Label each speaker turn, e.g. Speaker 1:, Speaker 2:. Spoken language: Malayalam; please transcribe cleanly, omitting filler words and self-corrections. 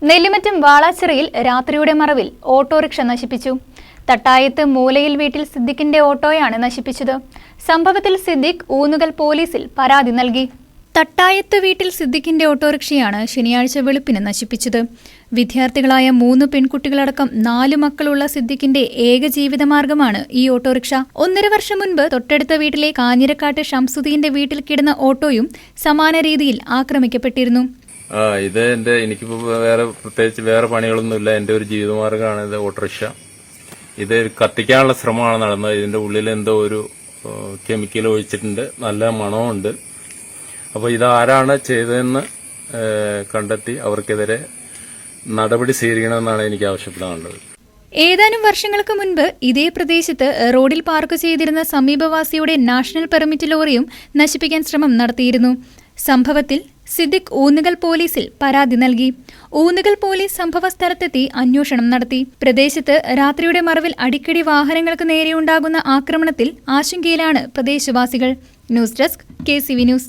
Speaker 1: നെല്ലിമറ്റം വാളാച്ചിറയിൽ രാത്രിയുടെ മറവിൽ ഓട്ടോറിക്ഷ നശിപ്പിച്ചു. തട്ടായത്ത് മൂലയിൽ വീട്ടിൽ സിദ്ദിഖിന്റെ ഓട്ടോയാണ് നശിപ്പിച്ചത്. സംഭവത്തിൽ സിദ്ദിഖ് ഊന്നുകൽ പോലീസിൽ പരാതി നൽകി. തട്ടായത്ത് വീട്ടിൽ സിദ്ദിഖിന്റെ ഓട്ടോറിക്ഷയാണ് ശനിയാഴ്ച വെളുപ്പിന് നശിപ്പിച്ചത്. വിദ്യാർത്ഥികളായ 3 പെൺകുട്ടികളടക്കം 4 മക്കളുള്ള സിദ്ദിഖിന്റെ ഏക ജീവിതമാർഗമാണ് ഈ ഓട്ടോറിക്ഷ. 1.5 വർഷം മുൻപ് തൊട്ടടുത്ത വീട്ടിലെ കാഞ്ഞിരക്കാട്ട് ഷംസുദ്ദീന്റെ വീട്ടിൽ കിടന്ന ഓട്ടോയും സമാന രീതിയിൽ ആക്രമിക്കപ്പെട്ടിരുന്നു.
Speaker 2: ഇത് എനിക്കിപ്പോ പ്രത്യേകിച്ച് വേറെ പണികളൊന്നുമില്ല. എന്റെ ഒരു ജീവിതമാർഗമാണ് ഇത് ഓട്ടോറിക്ഷ. ഇത് കത്തിക്കാനുള്ള ശ്രമമാണ് നടന്നത്. ഇതിന്റെ ഉള്ളിൽ എന്തോ ഒരു കെമിക്കൽ ഒഴിച്ചിട്ടുണ്ട്, നല്ല മണമുണ്ട്. അപ്പോൾ ഇതാരാണ് ചെയ്തതെന്ന് കണ്ടെത്തി അവർക്കെതിരെ നടപടി സ്വീകരിക്കണമെന്നാണ് എനിക്ക് ആവശ്യപ്പെടാനുള്ളത്.
Speaker 1: ഏതാനും വർഷങ്ങൾക്ക് മുൻപ് ഇതേ പ്രദേശത്ത് റോഡിൽ പാർക്ക് ചെയ്തിരുന്ന സമീപവാസിയുടെ നാഷണൽ പെർമിറ്റ് ലോറിയും നശിപ്പിക്കാൻ ശ്രമം നടത്തിയിരുന്നു. സംഭവത്തിൽ സിദ്ദിഖ് ഊന്നുകൽ പോലീസിൽ പരാതി നൽകി. ഊന്നുകൽ പോലീസ് സംഭവസ്ഥലത്തെത്തി അന്വേഷണം നടത്തി. പ്രദേശത്ത് രാത്രിയുടെ മറവിൽ അടിക്കടി വാഹനങ്ങൾക്ക് നേരെയുണ്ടാകുന്ന ആക്രമണത്തിൽ ആശങ്കയിലാണ് പ്രദേശവാസികൾ. News desk KCV news.